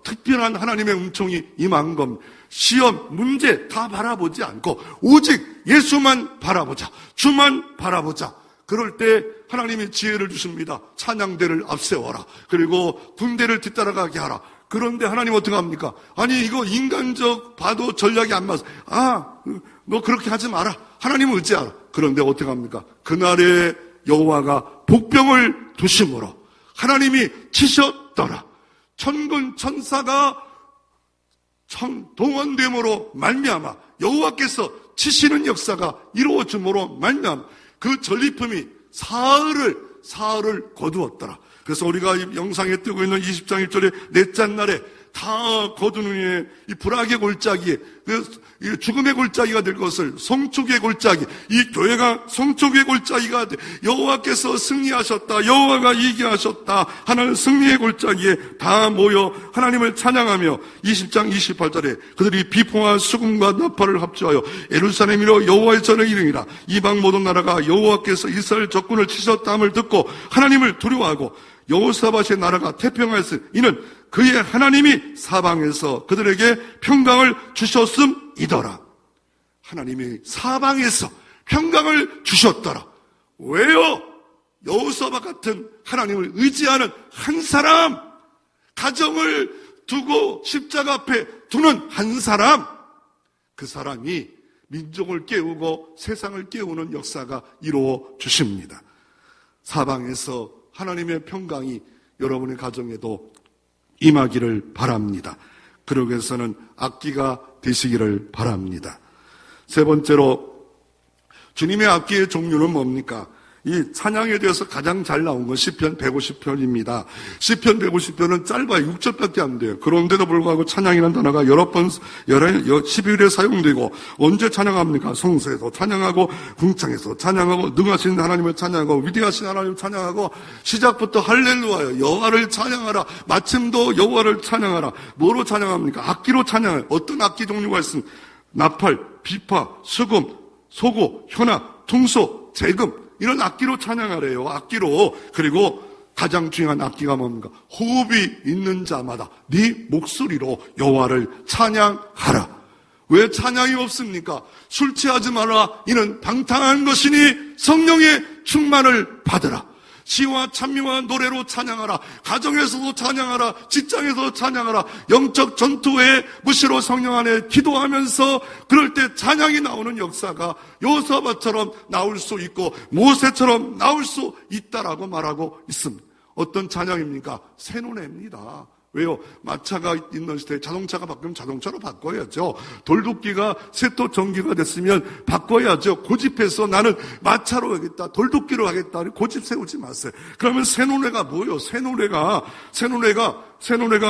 특별한 하나님의 음성이 임한 겁니다. 시험, 문제 다 바라보지 않고 오직 예수만 바라보자. 주만 바라보자. 그럴 때 하나님이 지혜를 주십니다. 찬양대를 앞세워라. 그리고 군대를 뒤따라가게 하라. 그런데 하나님 어떻게 합니까? 아니 이거 인간적 봐도 전략이 안 맞아. 너 그렇게 하지 마라. 하나님을 의지하라. 그런데 어떻게 합니까? 그날에 여호와가 복병을 두심으로 하나님이 치셨더라. 천군 천사가 동원됨으로 말미암아 여호와께서 치시는 역사가 이루어짐으로 말미암아 그 전리품이 사흘을 거두었더라. 그래서 우리가 영상에 뜨고 있는 20장 1절에 넷째 날에 다 거둔 후에 이 불악의 골짜기에 죽음의 골짜기가 될 것을 성축의 골짜기, 이 교회가 성축의 골짜기가 돼. 여호와께서 승리하셨다. 여호와가 이기하셨다. 하나님 승리의 골짜기에 다 모여 하나님을 찬양하며 20장 28절에 그들이 비포와 수금과 나팔을 합주하여 예루살렘이로 여호와의 전을 이르니라. 이방 모든 나라가 여호와께서 이스라엘 적군을 치셨다함을 듣고 하나님을 두려워하고 여호사밧의 나라가 태평하였으니 이는 그의 하나님이 사방에서 그들에게 평강을 주셨음이더라. 하나님이 사방에서 평강을 주셨더라. 왜요? 여호사밧 같은 하나님을 의지하는 한 사람, 가정을 두고 십자가 앞에 두는 한 사람, 그 사람이 민족을 깨우고 세상을 깨우는 역사가 이루어지십니다. 사방에서 하나님의 평강이 여러분의 가정에도 임하기를 바랍니다. 그러기 위해서는 악기가 되시기를 바랍니다. 세 번째로 주님의 악기의 종류는 뭡니까? 이 찬양에 대해서 가장 잘 나온 건 시편 150편입니다. 시편 150편은 짧아요. 6절밖에 안 돼요. 그런데도 불구하고 찬양이라는 단어가 여러 번 12일에 사용되고 언제 찬양합니까? 성서에서 찬양하고 궁창에서 찬양하고 능하신 하나님을 찬양하고 위대하신 하나님을 찬양하고 시작부터 할렐루야요. 여호와를 찬양하라. 마침도 여호와를 찬양하라. 뭐로 찬양합니까? 악기로 찬양해요. 어떤 악기 종류가 있습니까? 나팔, 비파, 수금, 소고, 현아, 퉁소, 재금 이런 악기로 찬양하래요. 악기로. 그리고 가장 중요한 악기가 뭡니까? 호흡이 있는 자마다 네 목소리로 여호와를 찬양하라. 왜 찬양이 없습니까? 술 취하지 마라. 이는 방탕한 것이니 성령의 충만을 받으라. 시와 찬미와 노래로 찬양하라. 가정에서도 찬양하라. 직장에서도 찬양하라. 영적 전투에 무시로 성령 안에 기도하면서 그럴 때 찬양이 나오는 역사가 여호사밧처럼 나올 수 있고 모세처럼 나올 수 있다라고 말하고 있습니다. 어떤 찬양입니까? 새노래입니다. 왜요? 마차가 있는 시대에 자동차가 바뀌면 자동차로 바꿔야죠. 돌도끼가 쇠토 전기가 됐으면 바꿔야죠. 고집해서 나는 마차로 하겠다, 돌도끼로 하겠다, 고집 세우지 마세요. 그러면 새 노래가 뭐예요? 새 노래가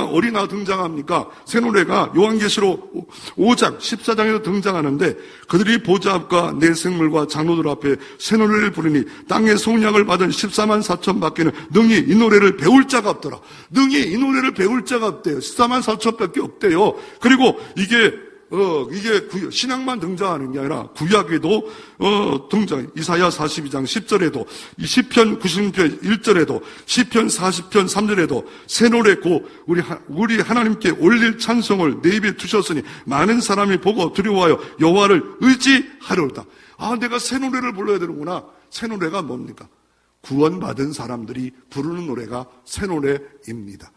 어디나 등장합니까? 새 노래가 요한계시록 5장 14장에도 등장하는데 그들이 보좌 앞과 내 생물과 장로들 앞에 새 노래를 부르니 땅의 속량을 받은 14만 4천 밖에는 능히 이 노래를 배울 자가 없더라. 능히 이 노래를 배울 자가 없대요. 14만 4천 밖에 없대요. 그리고 이게 신약만 등장하는 게 아니라 구약에도 등장해. 이사야 42장 10절에도, 시편 90편 1절에도, 시편 40편 3절에도 새 노래고 우리 하나님께 올릴 찬송을 내 입에 두셨으니 많은 사람이 보고 두려워하여 여호와를 의지하려다. 내가 새 노래를 불러야 되는구나. 새 노래가 뭡니까? 구원받은 사람들이 부르는 노래가 새 노래입니다.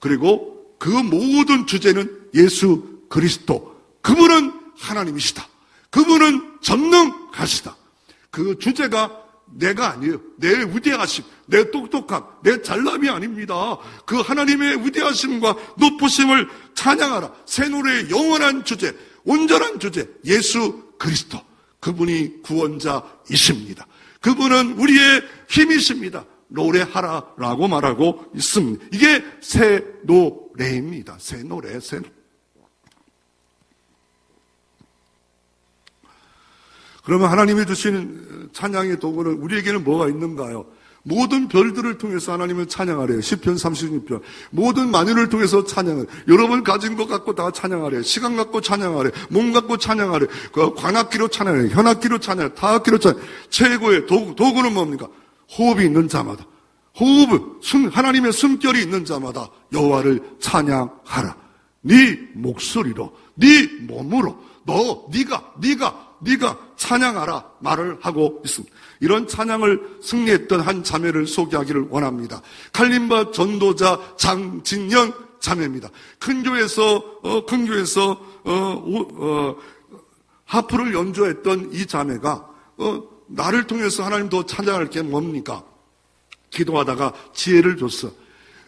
그리고 그 모든 주제는 예수 그리스도. 그분은 하나님이시다. 그분은 전능하시다. 그 주제가 내가 아니에요. 내 위대하심, 내 똑똑함, 내 잘남이 아닙니다. 그 하나님의 위대하심과 높으심을 찬양하라. 새 노래의 영원한 주제, 온전한 주제, 예수 그리스도. 그분이 구원자이십니다. 그분은 우리의 힘이십니다. 노래하라라고 말하고 있습니다. 이게 새 노래입니다. 새 노래, 새 노래. 그러면 하나님이 주신 찬양의 도구는 우리에게는 뭐가 있는가요? 모든 별들을 통해서 하나님을 찬양하래요. 시편 36편. 모든 만유를 통해서 찬양을. 여러분 가진 것 갖고 다 찬양하래요. 시간 갖고 찬양하래요. 몸 갖고 찬양하래요. 관악기로 찬양하래요. 현악기로 찬양하래요. 타악기로 찬양하래요. 최고의 도구는 뭡니까? 호흡이 있는 자마다. 하나님의 숨결이 있는 자마다 여호와를 찬양하라. 네 목소리로, 네 몸으로, 네가 찬양하라 말을 하고 있습니다. 이런 찬양을 승리했던 한 자매를 소개하기를 원합니다. 칼림바 전도자 장진영 자매입니다. 큰 교회에서 하프를 연주했던 이 자매가 나를 통해서 하나님 더 찬양할 게 뭡니까? 기도하다가 지혜를 줬어.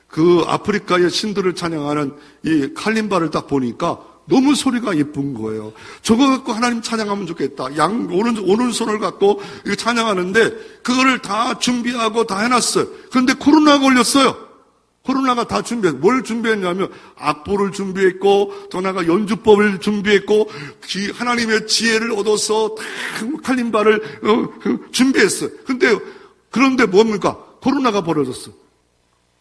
그 아프리카의 신들을 찬양하는 이 칼림바를 딱 보니까 너무 소리가 예쁜 거예요. 저거 갖고 하나님 찬양하면 좋겠다. 오른손을 갖고 찬양하는데 그거를 다 준비하고 다 해놨어요. 그런데 코로나가 걸렸어요. 코로나가 다 뭘 준비했냐면 악보를 준비했고 더 나아가 연주법을 준비했고 하나님의 지혜를 얻어서 다 칼림바를 준비했어요. 그런데 뭡니까? 코로나가 벌어졌어.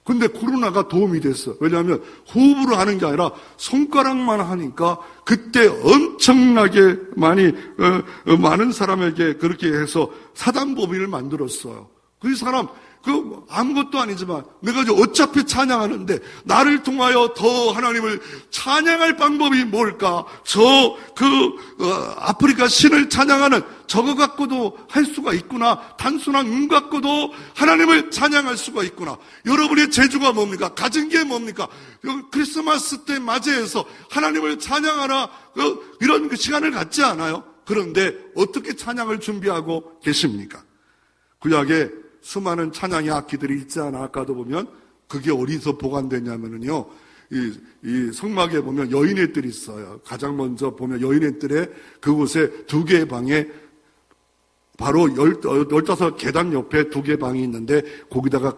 근데 코로나가 도움이 됐어. 왜냐하면 호흡으로 하는 게 아니라 손가락만 하니까 그때 엄청나게 많은 사람에게 그렇게 해서 사단법인을 만들었어요. 그 사람 아무것도 아니지만 내가 어차피 찬양하는데 나를 통하여 더 하나님을 찬양할 방법이 뭘까? 아프리카 신을 찬양하는 저거 갖고도 할 수가 있구나. 단순한 갖고도 하나님을 찬양할 수가 있구나. 여러분의 재주가 뭡니까? 가진 게 뭡니까? 크리스마스 때 맞이해서 하나님을 찬양하라 이런 시간을 갖지 않아요? 그런데 어떻게 찬양을 준비하고 계십니까? 구약에 수많은 찬양의 악기들이 있지 않아? 아까도 보면 그게 어디서 보관되냐면요. 이 성막에 보면 여인의 뜰이 있어요. 가장 먼저 보면 여인의 뜰에 그곳에 2개의 방에 바로 15계단 옆에 2개 방이 있는데 거기다가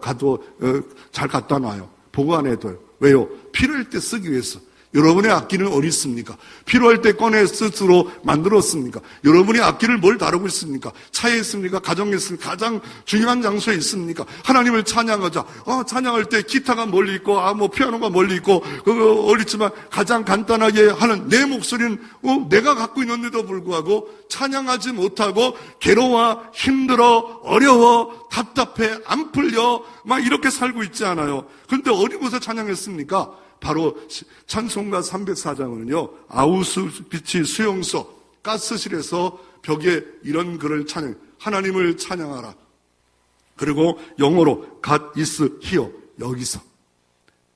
잘 갖다 놔요. 보관해둬요. 왜요? 필요할 때 쓰기 위해서. 여러분의 악기는 어디 있습니까? 필요할 때 꺼내 스스로 만들었습니까? 여러분의 악기를 뭘 다루고 있습니까? 차에 있습니까? 가정에 있습니까? 가장 중요한 장소에 있습니까? 하나님을 찬양하자. 찬양할 때 기타가 멀리 있고, 피아노가 멀리 있고, 그거 어렵지만 가장 간단하게 하는 내 목소리는, 내가 갖고 있는데도 불구하고 찬양하지 못하고 괴로워, 힘들어, 어려워, 답답해, 안 풀려, 막 이렇게 살고 있지 않아요. 그런데 어디 가서 찬양했습니까? 바로 찬송가 304장은요, 아우슈비츠 수용소, 가스실에서 벽에 이런 글을 하나님을 찬양하라. 그리고 영어로 God is here, 여기서.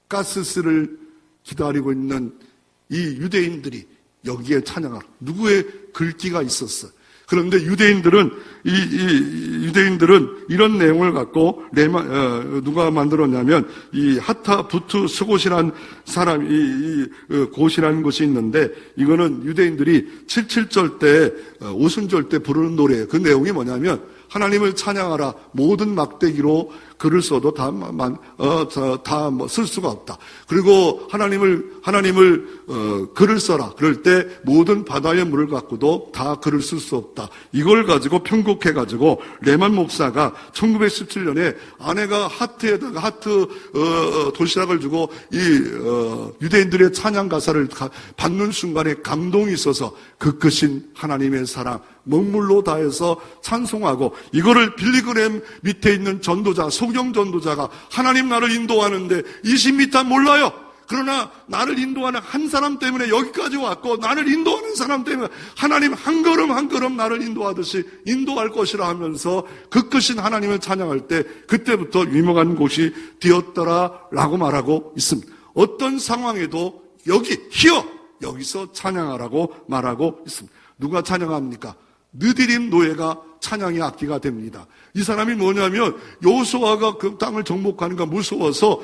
가스실을 기다리고 있는 이 유대인들이 여기에 찬양하라. 누구의 글귀가 있었어요. 그런데 유대인들은 이런 내용을 갖고 누가 만들었냐면 이 하타부트 스곳이라는 사람 곳이라는 것이 있는데 이거는 유대인들이 77절 때 오순절 때 부르는 노래예요. 그 내용이 뭐냐면 하나님을 찬양하라. 모든 막대기로 글을 써도 다 쓸 수가 없다. 그리고 하나님을 글을 써라. 그럴 때 모든 바다의 물을 갖고도 다 글을 쓸 수 없다. 이걸 가지고 편곡해가지고 레만 목사가 1917년에 아내가 하트에다가 도시락을 주고 유대인들의 찬양 가사를 받는 순간에 감동이 있어서 그 크신 하나님의 사랑 먹물로 다해서 찬송하고 이거를 빌리그램 밑에 있는 전도자 소경 전도자가 하나님 나를 인도하는데 20m 몰라요. 그러나 나를 인도하는 한 사람 때문에 여기까지 왔고 나를 인도하는 사람 때문에 하나님 한 걸음 한 걸음 나를 인도하듯이 인도할 것이라 하면서 그 크신 하나님을 찬양할 때 그때부터 유명한 곳이 되었더라라고 말하고 있습니다. 어떤 상황에도 여기서 찬양하라고 말하고 있습니다. 누가 찬양합니까? 느디림 노예가 찬양의 악기가 됩니다. 이 사람이 뭐냐면 여호수아가 그 땅을 정복하는 거 무서워서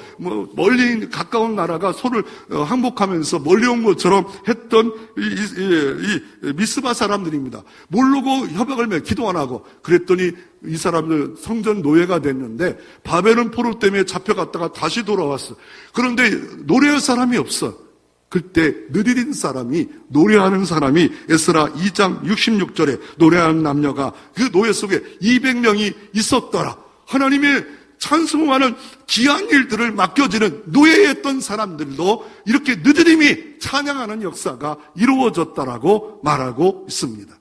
멀리 가까운 나라가 서로 항복하면서 멀리 온 것처럼 했던 이 미스바 사람들입니다. 모르고 협약을 맺 기도 안 하고 그랬더니 이 사람들 성전 노예가 됐는데 바벨론 포로 때문에 잡혀갔다가 다시 돌아왔어. 그런데 노래할 사람이 없어. 그때 느디딘 사람이, 노래하는 사람이 에스라 2장 66절에 노래하는 남녀가 그 노예 속에 200명이 있었더라. 하나님의 찬송하는 귀한 일들을 맡겨지는 노예였던 사람들도 이렇게 느디딤이 찬양하는 역사가 이루어졌다라고 말하고 있습니다.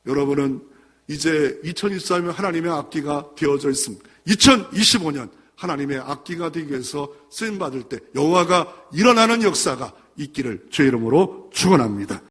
여러분은 이제 2024년 하나님의 악기가 되어져 있습니다. 2025년 하나님의 악기가 되기 위해서 쓰임받을 때 여호와가 일어나는 역사가 있기를 주의 이름으로 축원합니다.